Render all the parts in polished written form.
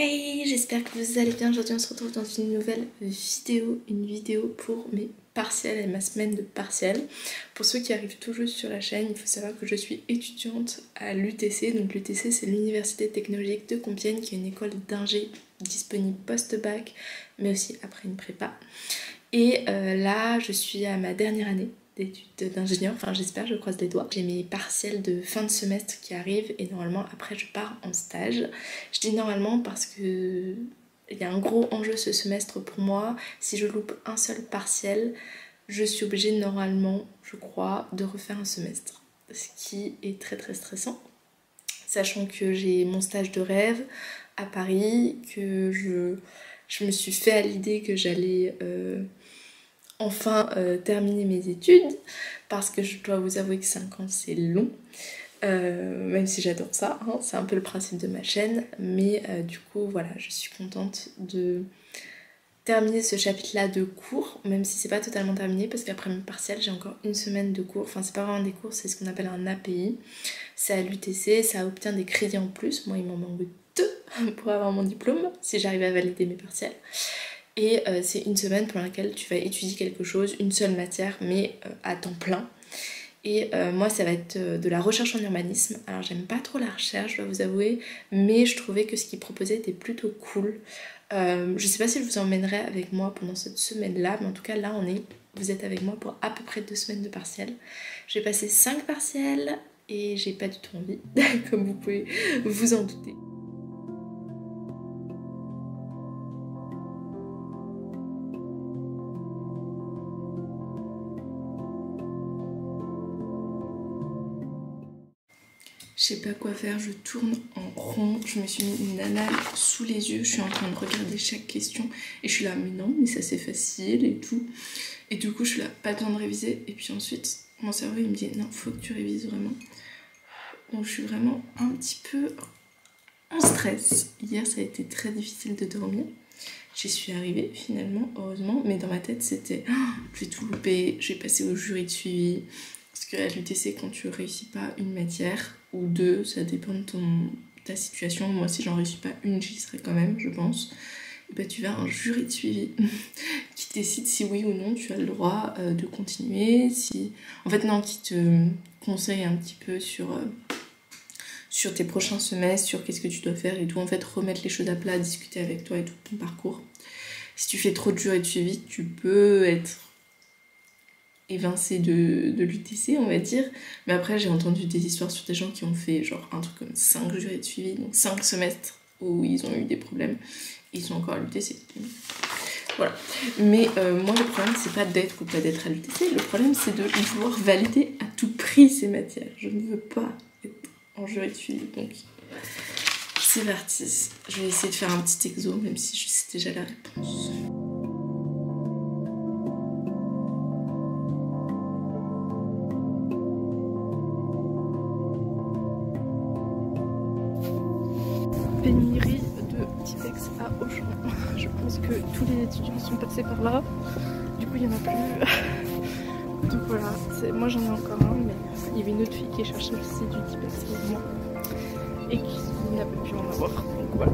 Hey, j'espère que vous allez bien. Aujourd'hui on se retrouve dans une nouvelle vidéo, pour mes partiels et ma semaine de partiels. Pour ceux qui arrivent tout juste sur la chaîne, il faut savoir que je suis étudiante à l'UTC. Donc l'UTC, c'est l'Université technologique de Compiègne, qui est une école d'ingé disponible post-bac, mais aussi après une prépa. Et là, je suis à ma dernière année d'études d'ingénieur, enfin j'espère, je croise les doigts. J'ai mes partiels de fin de semestre qui arrivent et normalement après je pars en stage. Je dis normalement parce que il y a un gros enjeu ce semestre pour moi. Si je loupe un seul partiel, je suis obligée normalement, je crois, de refaire un semestre. Ce qui est très très stressant. Sachant que j'ai mon stage de rêve à Paris, que je me suis fait à l'idée que j'allais enfin terminer mes études, parce que je dois vous avouer que 5 ans c'est long, même si j'adore ça, hein, c'est un peu le principe de ma chaîne, mais du coup voilà, je suis contente de terminer ce chapitre là de cours, même si c'est pas totalement terminé, parce qu'après mes partiels j'ai encore une semaine de cours, enfin c'est pas vraiment des cours, c'est ce qu'on appelle un API, c'est à l'UTC, ça obtient des crédits en plus, moi il m'en manque 2 pour avoir mon diplôme, si j'arrive à valider mes partiels. Et c'est une semaine pendant laquelle tu vas étudier quelque chose, une seule matière, mais à temps plein. Et moi ça va être de la recherche en urbanisme. Alors j'aime pas trop la recherche, je dois vous avouer, mais je trouvais que ce qu'ils proposaient était plutôt cool. Je sais pas si je vous emmènerai avec moi pendant cette semaine-là, mais en tout cas là vous êtes avec moi pour à peu près 2 semaines de partiels. J'ai passé 5 partiels et j'ai pas du tout envie, comme vous pouvez vous en douter. Je sais pas quoi faire, je tourne en rond, je me suis mis une annale sous les yeux, je suis en train de regarder chaque question et je suis là, mais non, mais ça c'est facile et tout. Et du coup je suis là, pas besoin de réviser, et puis ensuite mon cerveau il me dit non, faut que tu révises vraiment. Donc je suis vraiment un petit peu en stress. Hier ça a été très difficile de dormir, j'y suis arrivée finalement, heureusement, mais dans ma tête c'était je vais tout louper, je vais passer au jury de suivi. Parce qu'à l'UTC, quand tu réussis pas une matière, ou 2, ça dépend de ta situation. Moi, si j'en réussis pas une, j'y serai quand même, je pense. Et bah, tu vas à un jury de suivi qui décide si oui ou non tu as le droit de continuer. En fait, non, qui te conseille un petit peu sur tes prochains semestres, sur qu'est-ce que tu dois faire et tout. En fait, remettre les choses à plat, discuter avec toi et tout ton parcours. Si tu fais trop de jurys de suivi, tu peux être évincé de l'UTC, on va dire. Mais après, j'ai entendu des histoires sur des gens qui ont fait genre un truc comme 5 jurys de suivi, donc 5 semestres où ils ont eu des problèmes et ils sont encore à l'UTC. Voilà. Mais moi, le problème, c'est pas d'être ou pas d'être à l'UTC. Le problème, c'est de vouloir valider à tout prix ces matières. Je ne veux pas être en jury de suivi, donc c'est parti. Je vais essayer de faire un petit exo, même si je sais déjà la réponse. Pénurie de Tipex à Auchan. Je pense que tous les étudiants sont passés par là. Du coup, il n'y en a plus. Donc voilà, moi j'en ai encore un, mais il y avait une autre fille qui cherchait aussi du Tipex avec moi et qui n'a pas pu en avoir. Donc voilà.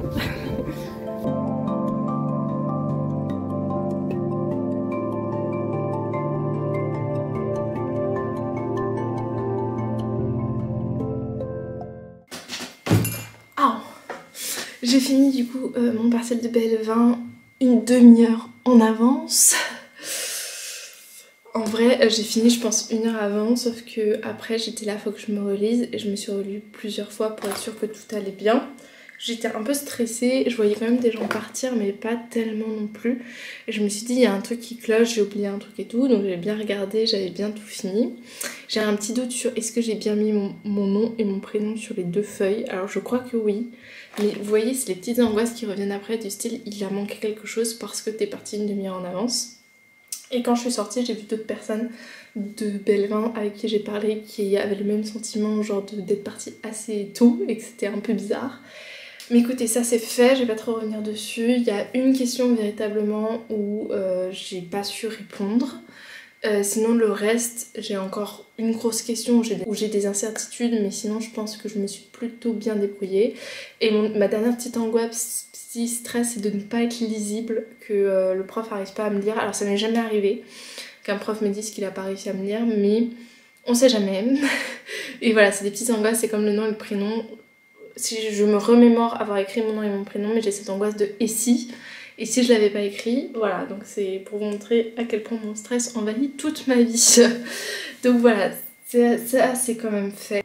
J'ai fini du coup mon partiel de BL20 une demi-heure en avance. En vrai, j'ai fini je pense 1 heure avant, sauf que après j'étais là, faut que je me relise et je me suis relue plusieurs fois pour être sûre que tout allait bien. J'étais un peu stressée, je voyais quand même des gens partir mais pas tellement non plus. Et je me suis dit il y a un truc qui cloche, j'ai oublié un truc et tout, donc j'ai bien regardé, j'avais bien tout fini. J'ai un petit doute sur est-ce que j'ai bien mis mon nom et mon prénom sur les 2 feuilles, alors je crois que oui. Mais vous voyez, c'est les petites angoisses qui reviennent après du style il a manqué quelque chose parce que t'es partie une demi-heure en avance. Et quand je suis sortie, j'ai vu d'autres personnes de BL20 avec qui j'ai parlé qui avaient le même sentiment, genre d'être partie assez tôt et que c'était un peu bizarre. Mais écoutez, ça c'est fait, je vais pas trop revenir dessus. Il y a une question véritablement où j'ai pas su répondre. Sinon le reste, j'ai encore une grosse question où j'ai des incertitudes, mais sinon je pense que je me suis plutôt bien débrouillée. Et ma dernière petite angoisse, petit stress, c'est de ne pas être lisible, que le prof n'arrive pas à me lire. Alors ça m'est jamais arrivé qu'un prof me dise qu'il n'a pas réussi à me lire, mais on sait jamais. Et voilà, c'est des petites angoisses, c'est comme le nom et le prénom. Si je me remémore avoir écrit mon nom et mon prénom, mais j'ai cette angoisse de et si je l'avais pas écrit, voilà, donc c'est pour vous montrer à quel point mon stress envahit toute ma vie. Donc voilà, ça c'est quand même fait.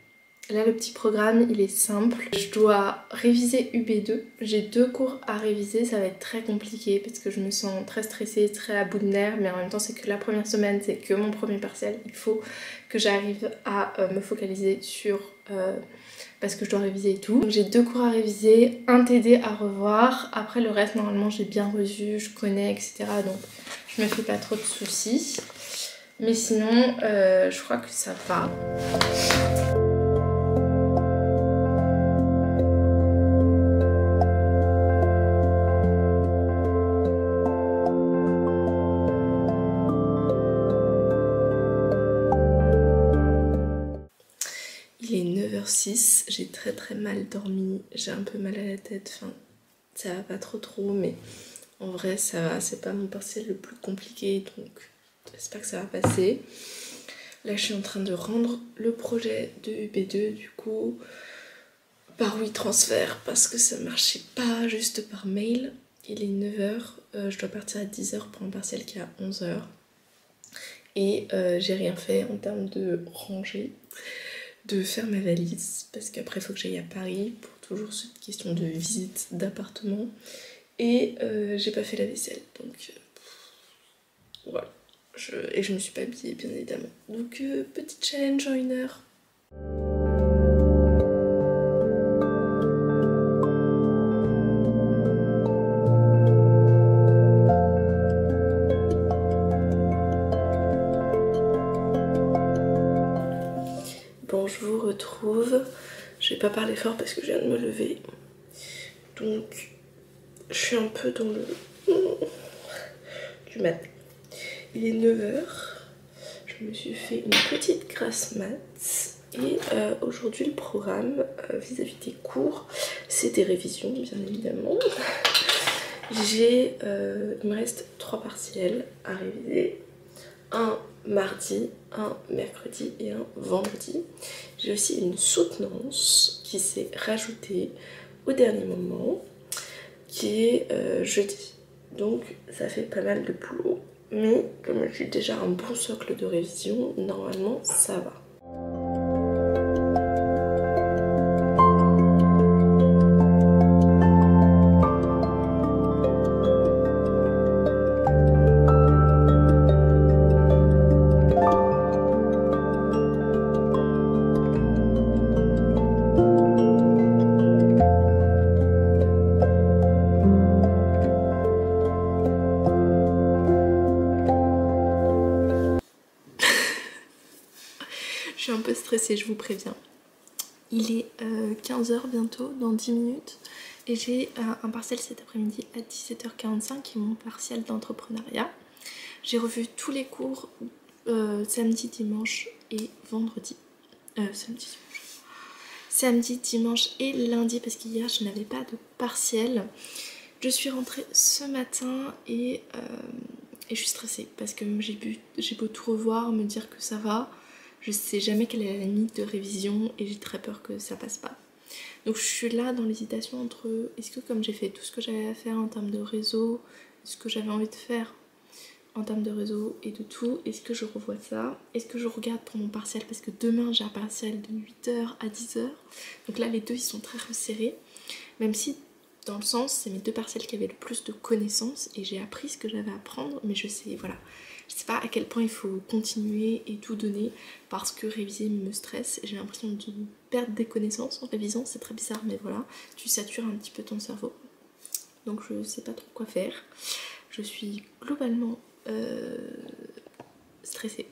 Là le petit programme il est simple, je dois réviser UB2, j'ai 2 cours à réviser, ça va être très compliqué parce que je me sens très stressée, très à bout de nerfs, mais en même temps c'est que la première semaine, c'est que mon premier partiel, il faut que j'arrive à me focaliser sur... parce que je dois réviser et tout. Donc j'ai 2 cours à réviser, un TD à revoir, après le reste normalement j'ai bien revu, je connais etc. Donc je me fais pas trop de soucis. Mais sinon je crois que ça va. Il est 9h06, j'ai très mal dormi, j'ai un peu mal à la tête, enfin ça va pas trop mais en vrai ça va, c'est pas mon partiel le plus compliqué donc j'espère que ça va passer. Là je suis en train de rendre le projet de UB2 du coup par WeTransfer parce que ça marchait pas juste par mail. Il est 9h, je dois partir à 10h pour un partiel qui est à 11h et j'ai rien fait en termes de ranger, de faire ma valise parce qu'après il faut que j'aille à Paris pour toujours cette question de visite d'appartement et j'ai pas fait la vaisselle donc voilà. Et je me suis pas habillée bien évidemment. Donc petit challenge en 1 heure. Bon, je vous retrouve. Je vais pas parler fort parce que je viens de me lever. Donc je suis un peu dans le du matin. Il est 9h. Je me suis fait une petite grasse mat. Et aujourd'hui le programme vis-à-vis des cours, c'est des révisions bien évidemment. Il me reste 3 partiels à réviser. Un mardi, un mercredi et un vendredi. J'ai aussi une soutenance qui s'est rajoutée au dernier moment, qui est jeudi. Donc ça fait pas mal de boulot. Mais comme j'ai déjà un bon socle de révision, normalement ça va. Je suis un peu stressée, je vous préviens. Il est 15h bientôt, dans 10 minutes. Et j'ai un partiel cet après-midi à 17h45 qui est mon partiel d'entrepreneuriat. J'ai revu tous les cours samedi, dimanche et vendredi. Samedi, dimanche et lundi parce qu'hier je n'avais pas de partiel. Je suis rentrée ce matin et je suis stressée parce que j'ai beau tout revoir, me dire que ça va. Je sais jamais quelle est la limite de révision et j'ai très peur que ça passe pas. Donc je suis là dans l'hésitation entre est-ce que comme j'ai fait tout ce que j'avais à faire en termes de réseau, ce que j'avais envie de faire en termes de réseau et de tout, est-ce que je revois ça? Est-ce que je regarde pour mon partiel parce que demain j'ai un partiel de 8h à 10h. Donc là les deux ils sont très resserrés, même si dans le sens c'est mes 2 partiels qui avaient le plus de connaissances et j'ai appris ce que j'avais à apprendre, mais je sais voilà. Je sais pas à quel point il faut continuer et tout donner parce que réviser me stresse. J'ai l'impression de perdre des connaissances en révisant, c'est très bizarre mais voilà, tu satures un petit peu ton cerveau. Donc je sais pas trop quoi faire. Je suis globalement stressée.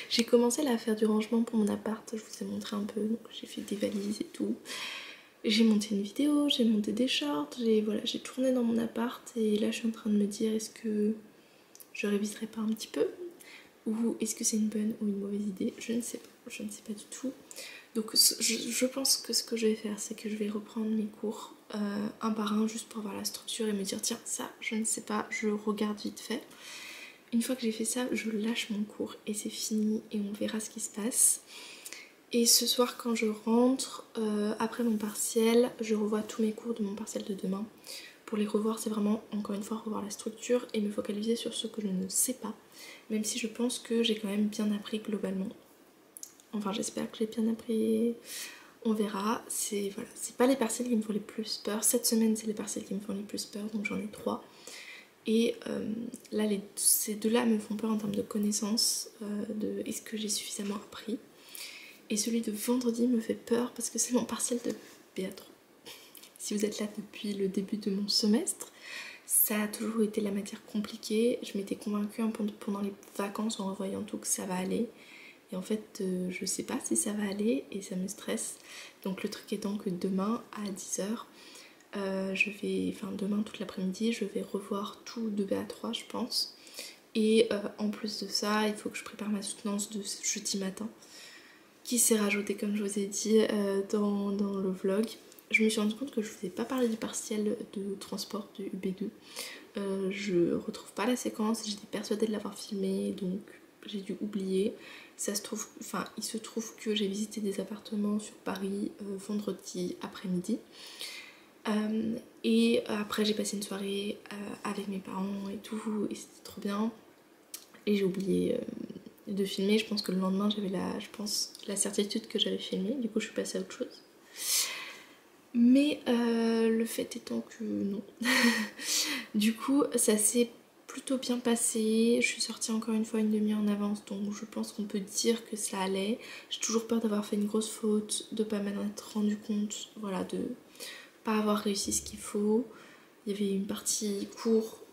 J'ai commencé là, à faire du rangement pour mon appart, je vous ai montré un peu, donc j'ai fait des valises et tout. J'ai monté une vidéo, j'ai monté des shorts, j'ai tourné dans mon appart et là je suis en train de me dire est-ce que je réviserai pas un petit peu. ou est-ce que c'est une bonne ou une mauvaise idée? Je ne sais pas, je ne sais pas du tout. Donc je pense que ce que je vais faire, c'est que je vais reprendre mes cours un par un juste pour voir la structure et me dire tiens ça je ne sais pas, je regarde vite fait. Une fois que j'ai fait ça, je lâche mon cours et c'est fini et on verra ce qui se passe. Et ce soir quand je rentre, après mon partiel, je revois tous mes cours de mon partiel de demain. Pour les revoir, c'est vraiment, encore une fois, revoir la structure et me focaliser sur ce que je ne sais pas. Même si je pense que j'ai quand même bien appris globalement. Enfin, j'espère que j'ai bien appris. On verra. C'est voilà, c'est pas les partiels qui me font les plus peur. Cette semaine, c'est les partiels qui me font les plus peur, donc j'en ai 3. Et là, ces deux-là me font peur en termes de connaissances, de est-ce que j'ai suffisamment appris. Et celui de vendredi me fait peur parce que c'est mon partiel de BA3. Si vous êtes là depuis le début de mon semestre, ça a toujours été la matière compliquée. Je m'étais convaincue pendant les vacances en revoyant tout que ça va aller. Et en fait, je sais pas si ça va aller et ça me stresse. Donc le truc étant que demain à 10h, demain toute l'après-midi, je vais revoir tout de BA3 je pense. Et en plus de ça, il faut que je prépare ma soutenance de jeudi matin qui s'est rajoutée comme je vous ai dit dans le vlog. Je me suis rendu compte que je vous ai pas parlé du partiel de transport du UB2. Je retrouve pas la séquence, j'étais persuadée de l'avoir filmé donc j'ai dû oublier. Ça se trouve, il se trouve que j'ai visité des appartements sur Paris vendredi après-midi. Et après j'ai passé une soirée avec mes parents et tout et c'était trop bien. Et j'ai oublié de filmer, je pense que le lendemain j'avais la certitude que j'avais filmé, du coup je suis passée à autre chose. Mais le fait étant que non. Du coup ça s'est plutôt bien passé, je suis sortie encore une fois une demi-heure en avance donc je pense qu'on peut dire que ça allait. J'ai toujours peur d'avoir fait une grosse faute, de pas m'en être rendu compte, voilà, de pas avoir réussi ce qu'il faut. Il y avait une partie court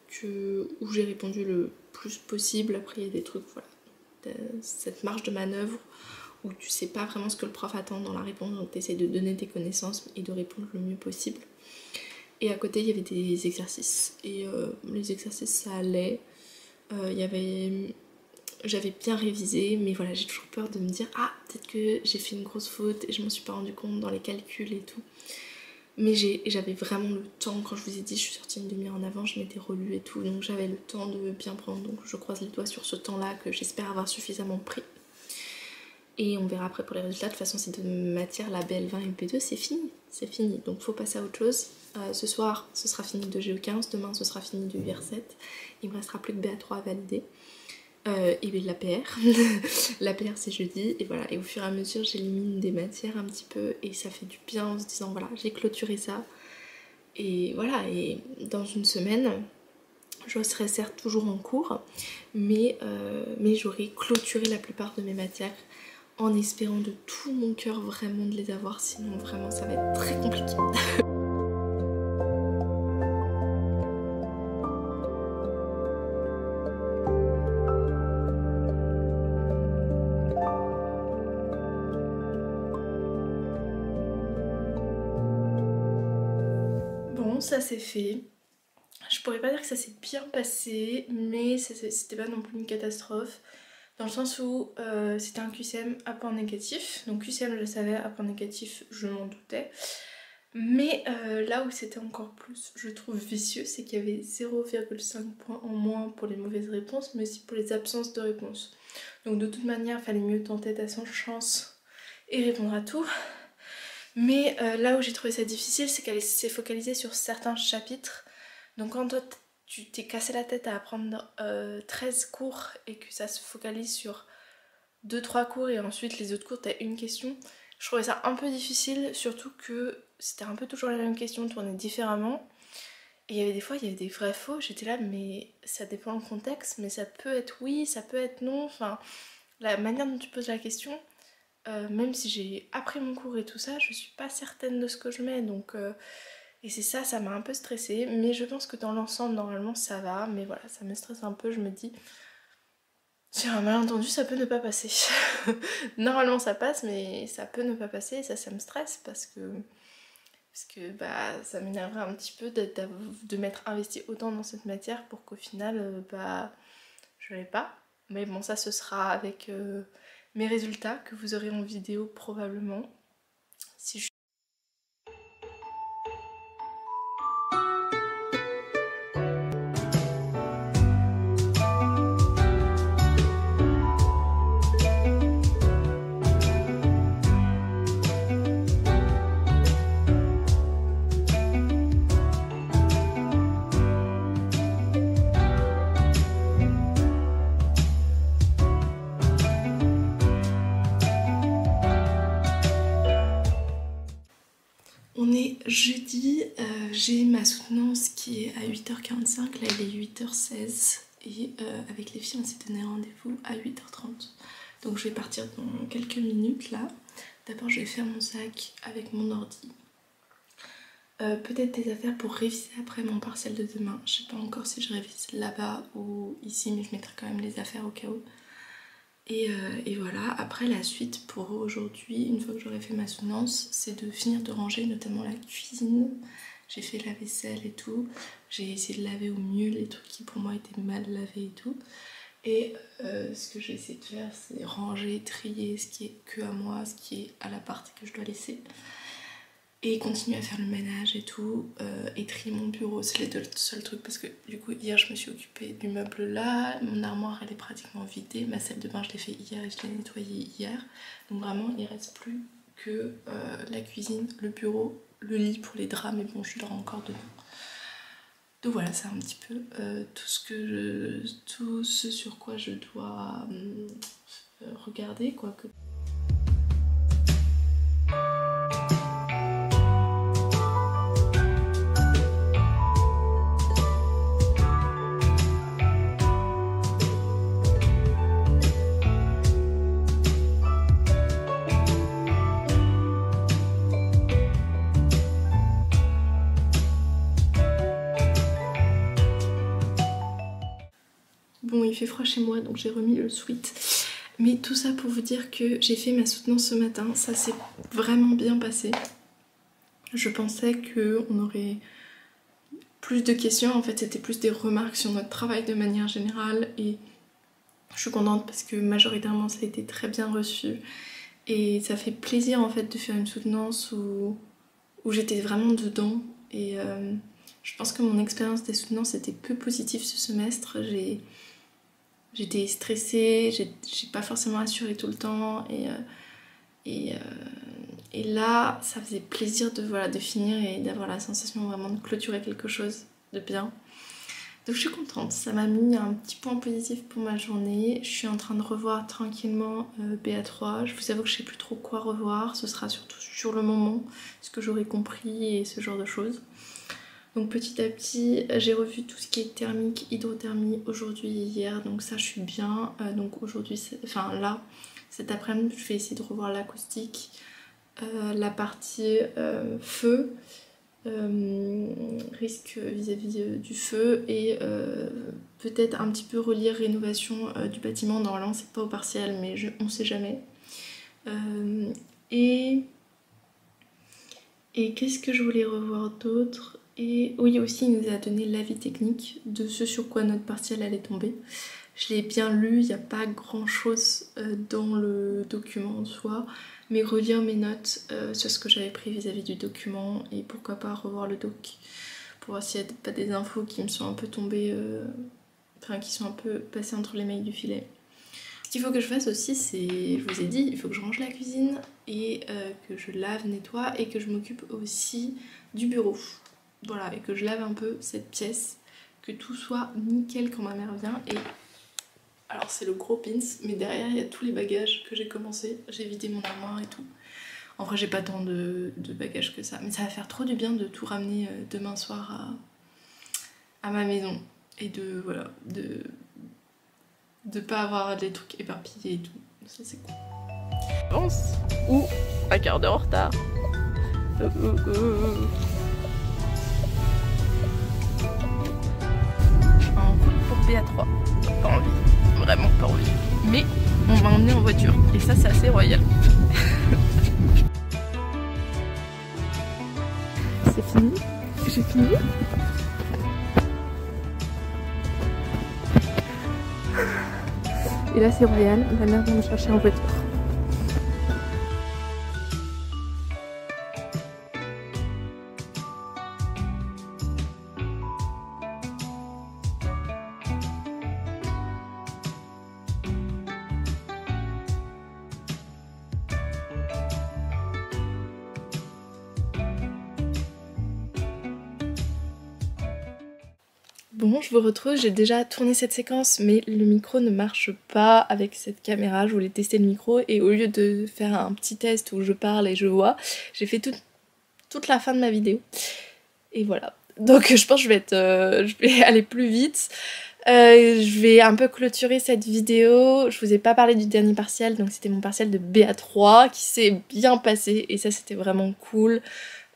où j'ai répondu le plus possible, après il y a des trucs, voilà, cette marge de manœuvre où tu sais pas vraiment ce que le prof attend dans la réponse, donc tu essaies de donner tes connaissances et de répondre le mieux possible. Et à côté il y avait des exercices et les exercices ça allait, j'avais bien révisé mais voilà j'ai toujours peur de me dire ah peut-être que j'ai fait une grosse faute et je m'en suis pas rendu compte dans les calculs et tout. Mais j'avais vraiment le temps, quand je vous ai dit je suis sortie une demi-heure en avant, je m'étais relue et tout, donc j'avais le temps de bien prendre, donc je croise les doigts sur ce temps-là que j'espère avoir suffisamment pris. Et on verra après pour les résultats, de toute façon ces deux matières, la BL20 et le P2, c'est fini, donc faut passer à autre chose. Ce soir ce sera fini de GE15, demain ce sera fini de UR7, il me restera plus que BA3 à valider. Et bien l'APR, l'APR c'est jeudi et voilà, et au fur et à mesure j'élimine des matières un petit peu et ça fait du bien en se disant voilà j'ai clôturé ça et voilà, et dans une semaine je serai certes toujours en cours mais j'aurai clôturé la plupart de mes matières en espérant de tout mon cœur vraiment de les avoir, sinon vraiment ça va être très compliqué. Ça c'est fait. Je pourrais pas dire que ça s'est bien passé, mais c'était pas non plus une catastrophe. Dans le sens où c'était un QCM à point négatif. Donc QCM je le savais, à point négatif je m'en doutais. Mais là où c'était encore plus, je trouve, vicieux, c'est qu'il y avait 0,5 points en moins pour les mauvaises réponses, mais aussi pour les absences de réponses. Donc de toute manière, il fallait mieux tenter ta chance et répondre à tout. Mais là où j'ai trouvé ça difficile, c'est qu'elle s'est focalisée sur certains chapitres. Donc quand toi tu t'es cassé la tête à apprendre 13 cours et que ça se focalise sur 2-3 cours et ensuite les autres cours t'as une question, je trouvais ça un peu difficile, surtout que c'était un peu toujours la même question tournée différemment. Et il y avait des fois, il y avait des vrais faux, j'étais là mais ça dépend du contexte, mais ça peut être oui, ça peut être non, enfin la manière dont tu poses la question, même si j'ai appris mon cours et tout ça, je suis pas certaine de ce que je mets, donc et c'est ça, ça m'a un peu stressée, mais je pense que dans l'ensemble normalement ça va, mais voilà, ça me stresse un peu, je me dis sur un malentendu ça peut ne pas passer. Normalement ça passe mais ça peut ne pas passer et ça me stresse parce que bah ça m'énerverait un petit peu de m'être investi autant dans cette matière pour qu'au final bah je l'ai pas. Mais bon, ça ce sera avec mes résultats que vous aurez en vidéo probablement. Si je... On est jeudi, j'ai ma soutenance qui est à 8h45, là il est 8h16 et avec les filles on s'est donné rendez-vous à 8h30. Donc je vais partir dans quelques minutes là. D'abord je vais faire mon sac avec mon ordi. Peut-être des affaires pour réviser après mon partiel de demain. Je sais pas encore si je révise là-bas ou ici, mais je mettrai quand même les affaires au cas où. Et voilà, après la suite pour aujourd'hui, une fois que j'aurai fait ma soutenance, c'est de finir de ranger notamment la cuisine. J'ai fait la vaisselle et tout. J'ai essayé de laver au mieux les trucs qui pour moi étaient mal lavés et tout. Et ce que j'ai essayé de faire, c'est ranger, trier ce qui est que à moi, ce qui est à la partie que je dois laisser. Et continuer à faire le ménage et tout, et trier mon bureau, c'est les deux seuls trucs parce que du coup hier je me suis occupée du meuble là, mon armoire elle est pratiquement vidée, ma salle de bain je l'ai fait hier et je l'ai nettoyée hier, donc vraiment il reste plus que la cuisine, le bureau, le lit pour les draps, mais bon je dors encore dedans. Donc voilà, c'est un petit peu tout ce sur quoi je dois regarder quoi que... Bon, il fait froid chez moi donc j'ai remis le sweat. Mais tout ça pour vous dire que j'ai fait ma soutenance ce matin. Ça s'est vraiment bien passé. Je pensais qu'on aurait plus de questions. En fait, c'était plus des remarques sur notre travail de manière générale. Et je suis contente parce que majoritairement ça a été très bien reçu. Et ça fait plaisir en fait de faire une soutenance où j'étais vraiment dedans. Et je pense que mon expérience des soutenances était peu positive ce semestre. J'étais stressée, j'ai pas forcément assuré tout le temps et là ça faisait plaisir de finir et d'avoir la sensation vraiment de clôturer quelque chose de bien. Donc je suis contente, ça m'a mis un petit point positif pour ma journée. Je suis en train de revoir tranquillement BA3, je vous avoue que je sais plus trop quoi revoir, ce sera surtout sur le moment, ce que j'aurai compris et ce genre de choses. Donc petit à petit, j'ai revu tout ce qui est thermique, hydrothermie aujourd'hui et hier, donc ça je suis bien. Donc aujourd'hui, enfin là, cet après-midi, je vais essayer de revoir l'acoustique, la partie feu, risque vis-à-vis du feu et peut-être un petit peu relire rénovation du bâtiment. Normalement c'est pas au partiel mais on sait jamais. Et qu'est-ce que je voulais revoir d'autre? Et oui, aussi il nous a donné l'avis technique de ce sur quoi notre partiel allait tomber. Je l'ai bien lu, il n'y a pas grand chose dans le document en soi, mais relire mes notes sur ce que j'avais pris vis-à-vis du document et pourquoi pas revoir le doc pour voir s'il n'y a pas des infos qui me sont un peu tombées, enfin qui sont un peu passées entre les mailles du filet. Ce qu'il faut que je fasse aussi, c'est, je vous ai dit, il faut que je range la cuisine et que je lave, nettoie et que je m'occupe aussi du bureau. Voilà, et que je lave un peu cette pièce, que tout soit nickel quand ma mère vient. Et alors c'est le gros pins, mais derrière il y a tous les bagages que j'ai commencé, j'ai vidé mon armoire et tout. En vrai j'ai pas tant de bagages que ça, mais ça va faire trop du bien de tout ramener demain soir à ma maison. Et de, voilà, de pas avoir des trucs éparpillés et tout, ça c'est cool. Avance ou un quart d'heure en retard. En route pour BA3. Pas envie, vraiment pas envie. Mais on va emmener en voiture et ça c'est assez royal. C'est fini? J'ai fini? Et là c'est Royal, ma mère vient me chercher en voiture. Bon, je vous retrouve, j'ai déjà tourné cette séquence, mais le micro ne marche pas avec cette caméra. Je voulais tester le micro et au lieu de faire un petit test où je parle et je vois, j'ai fait toute la fin de ma vidéo. Et voilà. Donc je pense que je vais aller plus vite. Je vais un peu clôturer cette vidéo. Je vous ai pas parlé du dernier partiel, donc c'était mon partiel de BA3 qui s'est bien passé et ça c'était vraiment cool.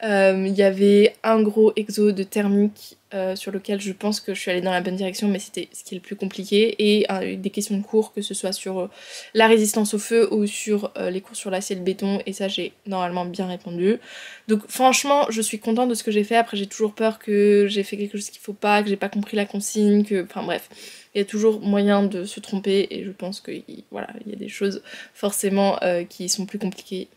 Il y avait un gros exo de thermique sur lequel je pense que je suis allée dans la bonne direction, mais c'était ce qui est le plus compliqué, et des questions de cours, que ce soit sur la résistance au feu ou sur les cours sur l'acier et le béton, et ça j'ai normalement bien répondu. Donc franchement je suis contente de ce que j'ai fait. Après j'ai toujours peur que j'ai fait quelque chose qu'il faut pas, que j'ai pas compris la consigne, enfin bref. Il y a toujours moyen de se tromper et je pense que voilà, il y a des choses forcément qui sont plus compliquées.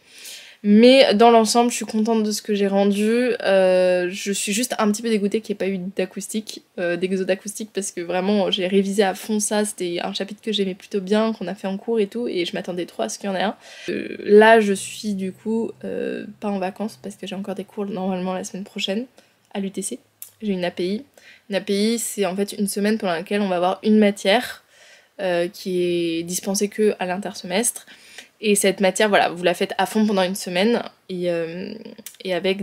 Mais dans l'ensemble, je suis contente de ce que j'ai rendu. Je suis juste un petit peu dégoûtée qu'il n'y ait pas eu d'acoustique, d'exo d'acoustique, parce que vraiment j'ai révisé à fond ça. C'était un chapitre que j'aimais plutôt bien, qu'on a fait en cours et tout, et je m'attendais trop à ce qu'il y en ait un. Là, je suis du coup pas en vacances parce que j'ai encore des cours normalement la semaine prochaine à l'UTC. J'ai une API. Une API, c'est en fait une semaine pendant laquelle on va avoir une matière qui est dispensée que à l'intersemestre. Et cette matière, voilà, vous la faites à fond pendant une semaine et avec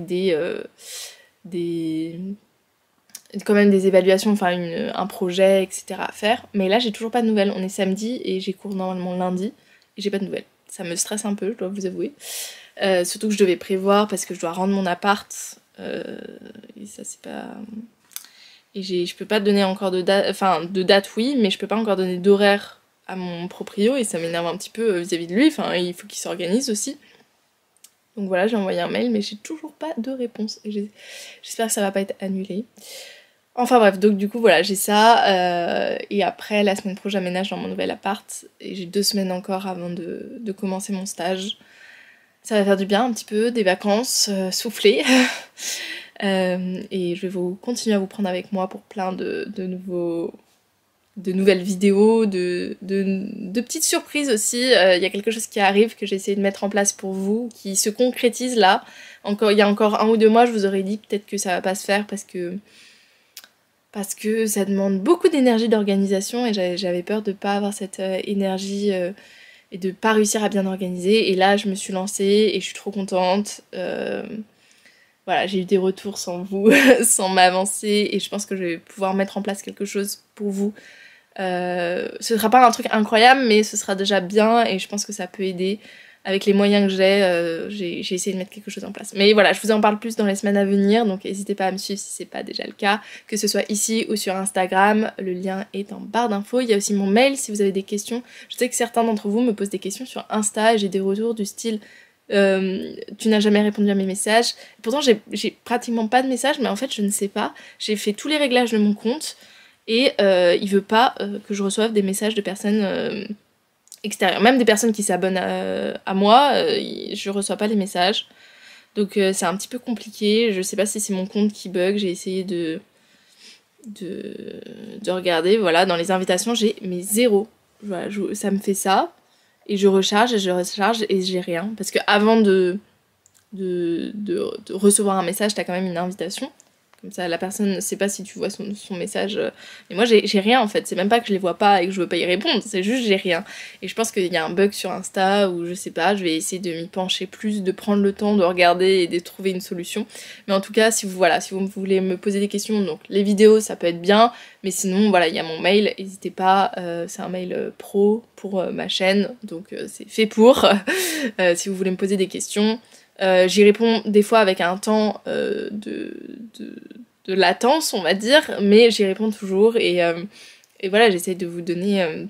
quand même des évaluations, enfin un projet, etc. à faire. Mais là, j'ai toujours pas de nouvelles. On est samedi et j'ai cours normalement lundi et j'ai pas de nouvelles. Ça me stresse un peu, je dois vous avouer. Surtout que je devais prévoir parce que je dois rendre mon appart. Et ça, c'est pas... Et je peux pas donner encore de date, enfin de date oui, mais je peux pas encore donner d'horaire à mon proprio et ça m'énerve un petit peu vis-à-vis de lui, enfin il faut qu'il s'organise aussi. Donc voilà, j'ai envoyé un mail mais j'ai toujours pas de réponse et j'espère que ça va pas être annulé. Enfin bref, donc du coup voilà, j'ai ça et après la semaine pro j'aménage dans mon nouvel appart et j'ai 2 semaines encore avant de commencer mon stage. Ça va faire du bien un petit peu, des vacances soufflées. Et je vais continuer à vous prendre avec moi pour plein de nouvelles vidéos, de petites surprises aussi. Il y a quelque chose qui arrive que j'ai essayé de mettre en place pour vous, qui se concrétise là. Il y a encore 1 ou 2 mois, je vous aurais dit peut-être que ça va pas se faire parce que ça demande beaucoup d'énergie d'organisation et j'avais peur de pas avoir cette énergie et de pas réussir à bien organiser. Et là, je me suis lancée et je suis trop contente. Voilà, j'ai eu des retours sans vous, sans m'avancer, et je pense que je vais pouvoir mettre en place quelque chose pour vous. Ce sera pas un truc incroyable, mais ce sera déjà bien, et je pense que ça peut aider. Avec les moyens que j'ai essayé de mettre quelque chose en place. Mais voilà, je vous en parle plus dans les semaines à venir, donc n'hésitez pas à me suivre si c'est pas déjà le cas, que ce soit ici ou sur Instagram, le lien est en barre d'infos. Il y a aussi mon mail si vous avez des questions. Je sais que certains d'entre vous me posent des questions sur Insta, et j'ai des retours du style... tu n'as jamais répondu à mes messages. Pourtant j'ai pratiquement pas de messages, mais en fait je ne sais pas. J'ai fait tous les réglages de mon compte et il veut pas que je reçoive des messages de personnes extérieures. Même des personnes qui s'abonnent à moi, je reçois pas les messages. Donc c'est un petit peu compliqué. Je sais pas si c'est mon compte qui bug. J'ai essayé de regarder. Voilà, dans les invitations j'ai mes 0. Voilà, ça me fait ça. Et je recharge et j'ai rien. Parce que avant de recevoir un message, t'as quand même une invitation. Comme ça, la personne ne sait pas si tu vois son message. Mais moi, j'ai rien en fait. C'est même pas que je les vois pas et que je veux pas y répondre. C'est juste j'ai rien. Et je pense qu'il y a un bug sur Insta ou je sais pas. Je vais essayer de m'y pencher plus, de prendre le temps de regarder et de trouver une solution. Mais en tout cas, si vous voulez me poser des questions, donc les vidéos, ça peut être bien. Mais sinon, voilà, il y a mon mail. N'hésitez pas. C'est un mail pro pour ma chaîne. Donc c'est fait pour. Si vous voulez me poser des questions. J'y réponds des fois avec un temps de latence, on va dire, mais j'y réponds toujours et voilà, j'essaie de vous donner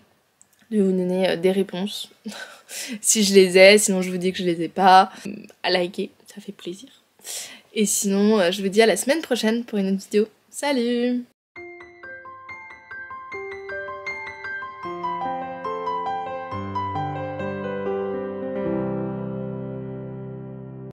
des réponses si je les ai, sinon je vous dis que je les ai pas. À liker, ça fait plaisir. Et sinon, je vous dis à la semaine prochaine pour une autre vidéo. Salut!